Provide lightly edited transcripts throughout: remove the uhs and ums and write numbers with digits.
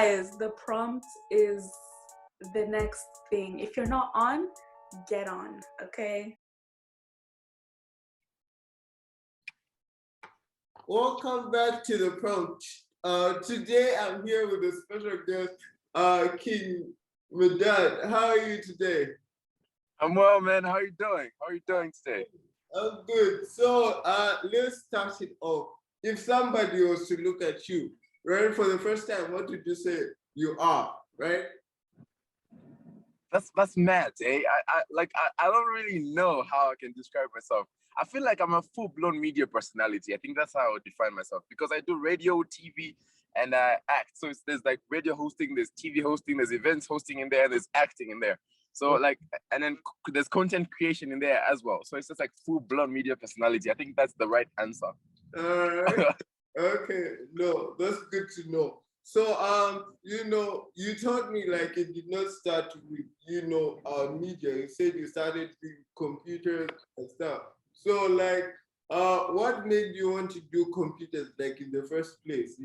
guys, the prompt is the next thing. If you're not on, get on, okay? Welcome back to the prompt. Today I'm here with a special guest, King Medad. How are you today? I'm well, man. How are you doing? How are you doing today? I'm good. So let's start it off. If somebody was to look at you, right, for the first time, what would you say you are, right? That's mad, eh? I don't really know how I can describe myself. I feel like I'm a full-blown media personality. I think that's how I would define myself because I do radio, TV, and I act. So there's like radio hosting, there's TV hosting, there's events hosting in there, and there's acting in there. So like, and then there's content creation in there as well. So it's just like full-blown media personality. I think that's the right answer. All right. Okay. No, that's good to know. So, you told me like it did not start with, media. You said you started with computers and stuff. So like, what made you want to do computers like in the first place,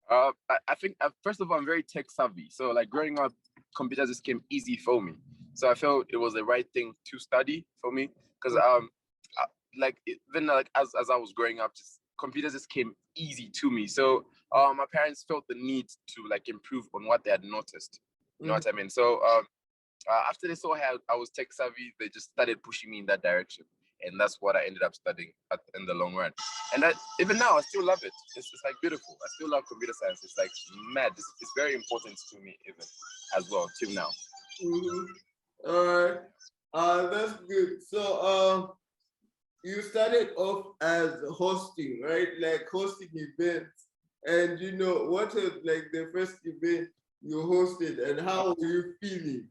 I think first of all, I'm very tech savvy. So like growing up, computers just came easy for me. So I felt it was the right thing to study for me because even like as I was growing up, just computers just came easy to me. So my parents felt the need to like improve on what they had noticed. You know what I mean? So after they saw how I was tech savvy, they just started pushing me in that direction. And that's what I ended up studying in the long run. And even now, I still love it. It's like beautiful. I still love computer science. It's like mad. It's very important to me even as well, till now. All right. That's good. So you started off as hosting, right? Like hosting events. And what was like the first event you hosted and how were you feeling,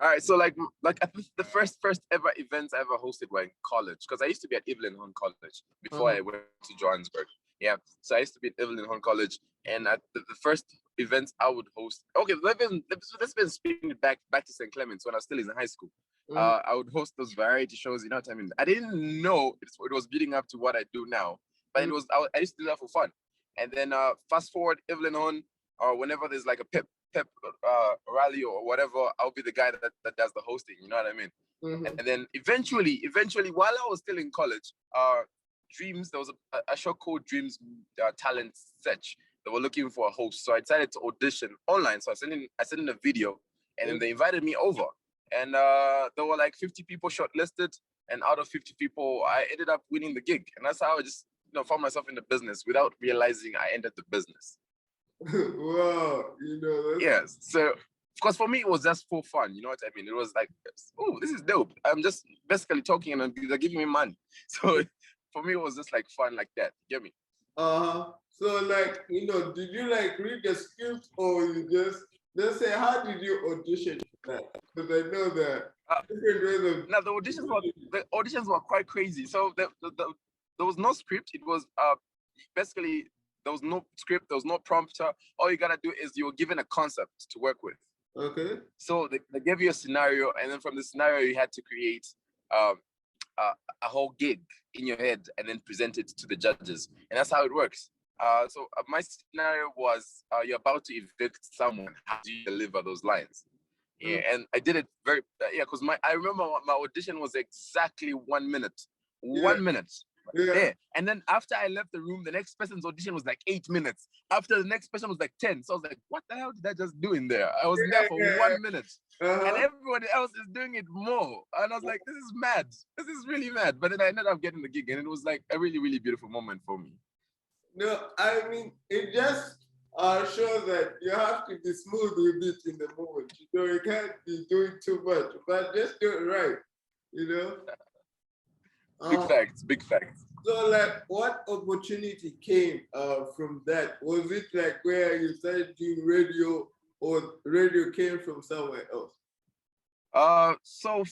All right, so like I think the first ever events I ever hosted were in college because I used to be at Evelyn Horn College before I went to Johannesburg. Yeah, so I used to be at Evelyn Horn College, and at the first events I would host. Okay, let's spin it back to St. Clements when I was still in high school. I would host those variety shows. You know what I mean? I didn't know it was building up to what I do now, but it was I used to do that for fun. And then fast forward Evelyn Horn, or whenever there's like a pep rally or whatever, I'll be the guy that does the hosting. You know what I mean? And then eventually, while I was still in college, Dreams, there was a show called Dreams Talent Search. They were looking for a host, so I decided to audition online. So I sent in a video, and then they invited me over. And there were like 50 people shortlisted, and out of 50 people, I ended up winning the gig. And that's how I just found myself in the business without realizing I entered the business. Wow, Yes. So, of course, for me, it was just for fun. You know what I mean? It was like, oh, this is dope. I'm just basically talking and they're giving me money. So for me, it was just like fun like that. You get me? So like, did you like read the script or you just say, how did you audition for that? Because I know that now the auditions were quite crazy. So there was no script. It was basically there was no script, there was no prompter. All you gotta do is you're given a concept to work with. Okay. So they gave you a scenario, and then from the scenario you had to create a whole gig in your head and then present it to the judges, and that's how it works. So my scenario was you're about to evict someone. How do you deliver those lines? Yeah, and I did it very because I remember my audition was exactly 1 minute. 1 minute. Yeah. And then after I left the room, the next person's audition was like 8 minutes. After the next person was like 10. So I was like, what the hell did I just do in there? I was in there for 1 minute. And everybody else is doing it more. And I was like, this is mad. This is really mad. But then I ended up getting the gig, and it was like a really, really beautiful moment for me. No, I mean, it just shows that you have to be smooth with it in the moment. You can't be doing too much, but just do it right, Big facts. So like, what opportunity came from that? Was it like where you started doing radio, or radio came from somewhere else? So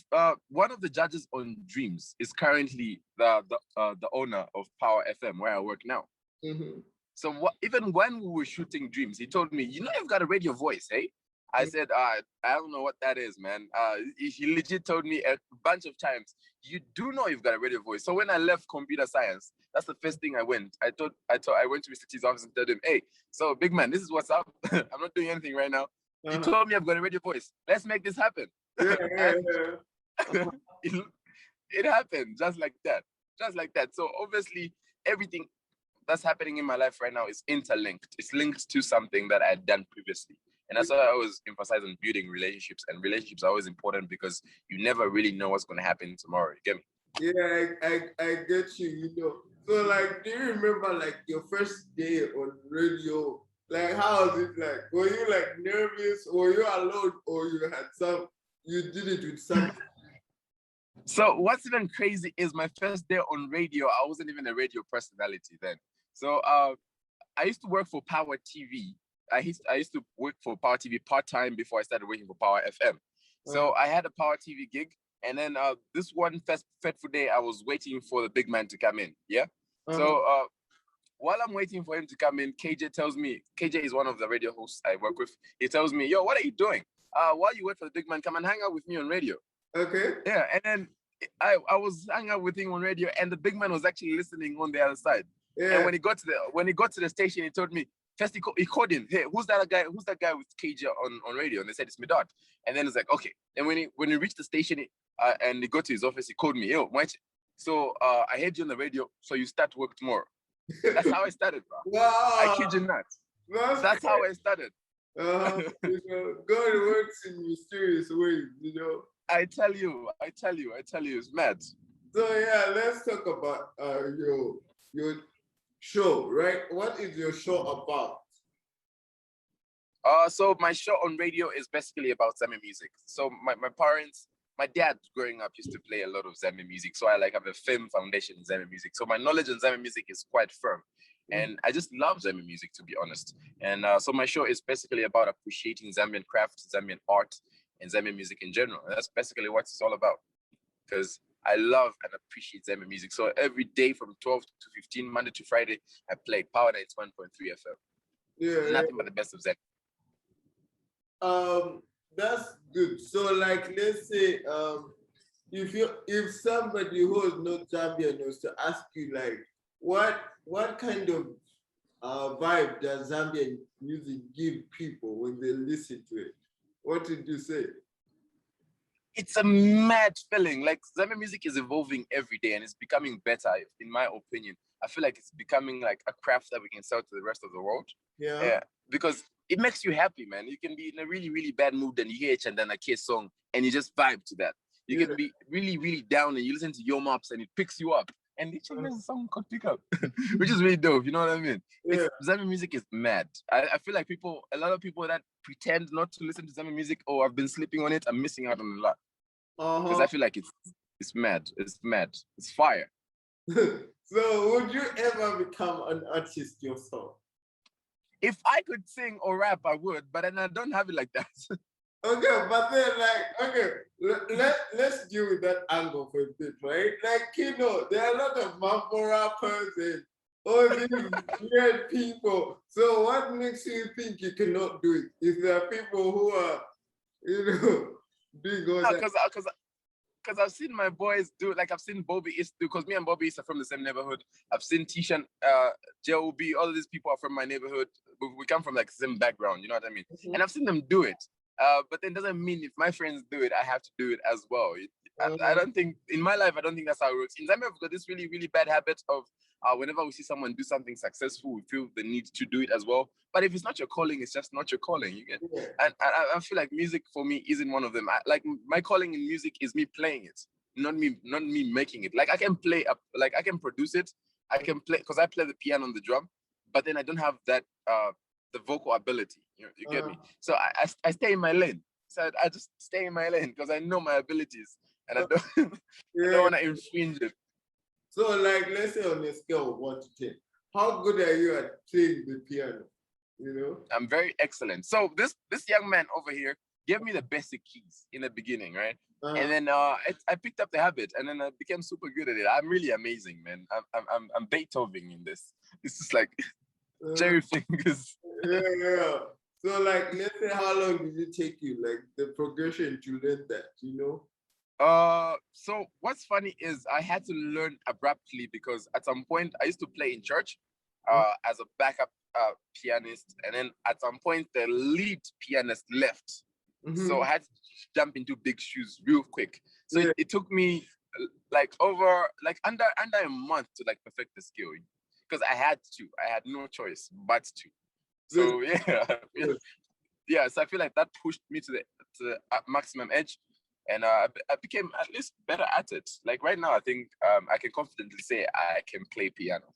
one of the judges on Dreams is currently the owner of Power FM, where I work now. So even when we were shooting Dreams, he told me, you've got a radio voice, hey? I said, I don't know what that is, man. He legit told me a bunch of times, you do know you've got a radio voice. So when I left computer science, that's the first thing I went. I went to Mr. T's office and told him, hey, so big man, this is what's up. I'm not doing anything right now. You told me I've got a radio voice. Let's make this happen. It happened just like that. Just like that. So obviously, everything that's happening in my life right now is interlinked. It's linked to something that I had done previously. And that's why I always emphasize on building relationships. And relationships are always important because you never really know what's going to happen tomorrow. You get me? Yeah, I get you, you know. So like, do you remember like your first day on radio? Like, how was it like? Were you like nervous, or you alone, or you did it with some? So what's even crazy is my first day on radio, I wasn't even a radio personality then. So I used to work for Power TV. I used to work for Power TV part-time before I started working for Power FM. So I had a Power TV gig. And then this one fateful day, I was waiting for the big man to come in. Yeah. So while I'm waiting for him to come in, KJ tells me, KJ is one of the radio hosts I work with. He tells me, yo, what are you doing? While you wait for the big man, come and hang out with me on radio. Okay. Yeah. And then I was hanging out with him on radio, and the big man was actually listening on the other side. Yeah. And when he got to the station, he told me, first he called in, hey, who's that guy with KJ on radio? And they said, it's Medad. And then it's like, okay. And when he reached the station and he got to his office, he called me, yo, Mike. So I heard you on the radio, so you start work tomorrow. That's how I started, bro. Wow. I kid you not. That's how I started. You know, God works in mysterious ways, you know. I tell you, it's mad. So yeah, let's talk about your show, right? What is your show about? So my show on radio is basically about Zambian music. So my dad growing up used to play a lot of Zambian music. So I have a firm foundation in Zambian music. So my knowledge on Zambian music is quite firm. And I just love Zambian music, to be honest. And so my show is basically about appreciating Zambian craft, Zambian art, and Zambian music in general. And that's basically what it's all about. Because I love and appreciate Zambian music. So every day from 12 to 15, Monday to Friday, I play Power 91.3 FM. Yeah. Nothing but the best of Zambian. That's good. So like, let's say, if somebody who is not Zambian was to ask you like, what kind of vibe does Zambian music give people when they listen to it? What did you say? It's a mad feeling. Like Zambian music is evolving every day and it's becoming better, in my opinion. I feel like it's becoming like a craft that we can sell to the rest of the world. Yeah. Because it makes you happy, man. You can be in a really, really bad mood and you hear it and then a Kiss song and you just vibe to that. You can be really, really down and you listen to Yo Mops and it picks you up. And literally there's a song called Pick Up, which is really dope. You know what I mean? Yeah. Zambian music is mad. I feel like a lot of people that pretend not to listen to Zambian music or have been sleeping on it are missing out on a lot. Because I feel like it's mad. It's mad. It's fire. So would you ever become an artist yourself? If I could sing or rap, I would, but then I don't have it like that. Okay, but then let's deal with that angle for a bit, right? Like, you know, there are a lot of mambo rappers and all these weird people. So what makes you think you cannot do it? If there are people who are, you know, doing all that? Because I've seen my boys do it. Like I've seen Bobby East do, because me and Bobby East are from the same neighborhood. I've seen Tishan, J.O.B., all of these people are from my neighborhood. We come from like the same background, you know what I mean? And I've seen them do it. But then doesn't mean if my friends do it, I have to do it as well. I don't think, in my life, I don't think that's how it works. In Zambia, we've got this really, really bad habit of whenever we see someone do something successful, we feel the need to do it as well. But if it's not your calling, it's just not your calling. You get? And I feel like music for me isn't one of them. My calling in music is me playing it, not me making it. Like I can play up, like I can produce it. I can play because I play the piano and the drum, but then I don't have that the vocal ability. You get me? So I stay in my lane. So I just stay in my lane because I know my abilities and I don't I don't want to infringe it. So like, let's say on a scale of 1 to 10, how good are you at playing the piano? You know? I'm very excellent. So this young man over here gave me the basic keys in the beginning, right? And then I picked up the habit, and then I became super good at it. I'm really amazing, man. I'm Beethoven in this. It's just like cherry fingers. Yeah. So like, let's say, how long did it take you, like the progression to learn that, you know? So what's funny is I had to learn abruptly because at some point I used to play in church as a backup pianist, and then at some point the lead pianist left. So I had to jump into big shoes real quick. So it took me like under a month to like perfect the skill, because I had no choice but to. So yeah, so I feel like that pushed me to the maximum edge, and I became at least better at it. Like right now, I think I can confidently say I can play piano.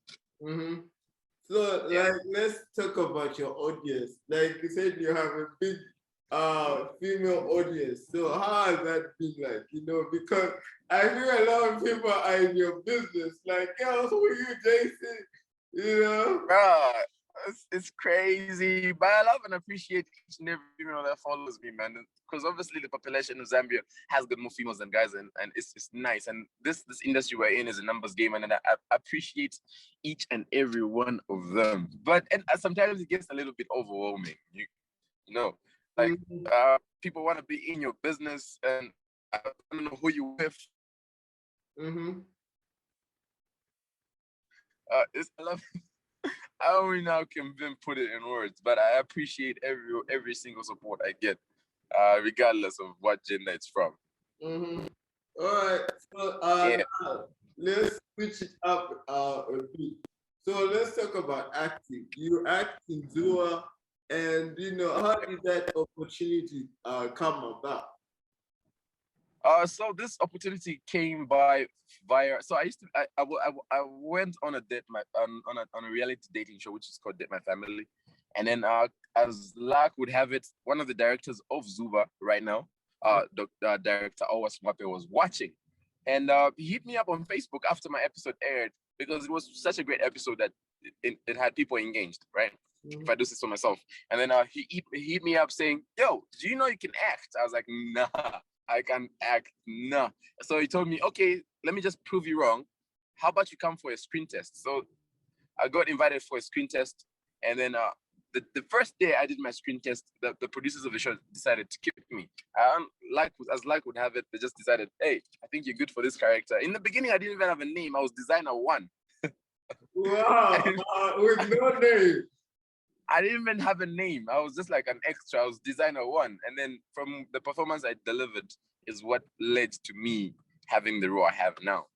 So like, let's talk about your audience. Like you said, you have a big female audience. So how has that been like? You know, because I feel a lot of people are in your business. Like, yo, who are you, Jason? You know? It's crazy, but I love and appreciate each and every female that follows me, man. Because obviously the population of Zambia has got more females than guys, and it's nice. And this industry we're in is a numbers game, and I appreciate each and every one of them. But sometimes it gets a little bit overwhelming. You know, like people want to be in your business, and I don't know who you're with. I love. I only now can then put it in words, but I appreciate every single support I get, regardless of what gender it's from. All right, so now, let's switch it up a bit. So let's talk about acting. You act in Zua, and you know, how did that opportunity come about? So this opportunity came via. So I used to. I went on a date on a reality dating show, which is called Date My Family, and then as luck would have it, one of the directors of Zuba right now, the director Owas Mwape, was watching, and he hit me up on Facebook after my episode aired because it was such a great episode that it had people engaged, right? If I do this for myself, and then he hit me up saying, "Yo, do you know you can act?" I was like, "Nah, I can act, nah." So he told me, "Okay, let me just prove you wrong. How about you come for a screen test?" So I got invited for a screen test, and then the first day I did my screen test, the producers of the show decided to keep me. As luck would have it, they just decided, "Hey, I think you're good for this character." In the beginning, I didn't even have a name. I was designer one. Wow, with no name. I didn't even have a name. I was just like an extra. I was designer one. And then from the performance I delivered is what led to me having the role I have now.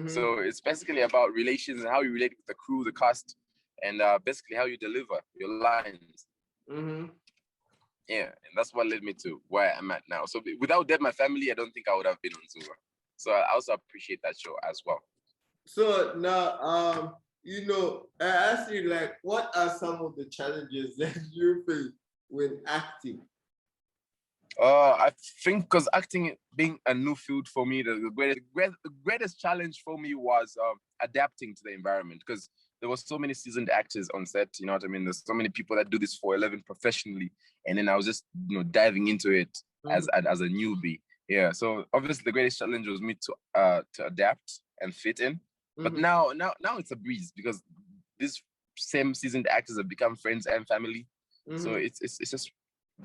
So it's basically about relations and how you relate with the crew, the cast, and basically how you deliver your lines. Yeah, and that's what led me to where I'm at now. So without Dead My Family, I don't think I would have been on Zuma. So I also appreciate that show as well. So now, you know, I asked you, like, what are some of the challenges that you face when acting? I think because acting being a new field for me, the greatest challenge for me was adapting to the environment, because there were so many seasoned actors on set. You know what I mean? There's so many people that do this for a living professionally, and then I was just diving into it as a newbie. Yeah. So obviously the greatest challenge was me to adapt and fit in. But now it's a breeze because these same seasoned actors have become friends and family. So it's just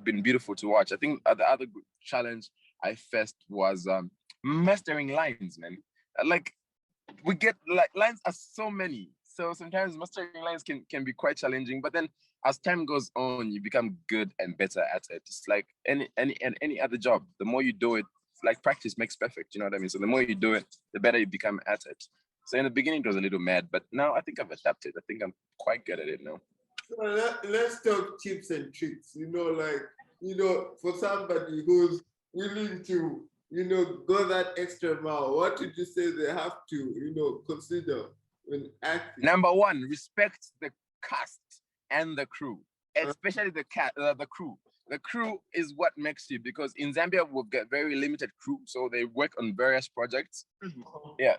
been beautiful to watch. I think the other challenge I faced was mastering lines, man. Like we get like lines are so many, so sometimes mastering lines can be quite challenging. But then as time goes on, you become good and better at it. It's like any other job. The more you do it, like practice makes perfect. You know what I mean? So the more you do it, the better you become at it. So in the beginning, it was a little mad, but now I think I've adapted. I think I'm quite good at it now. So let's talk tips and tricks. You know, like, you know, for somebody who's willing to, you know, go that extra mile, what would you say they have to, you know, consider when acting? Number one, respect the cast and the crew, especially the crew. The crew is what makes you, because in Zambia we've got very limited crew, so they work on various projects. Yeah.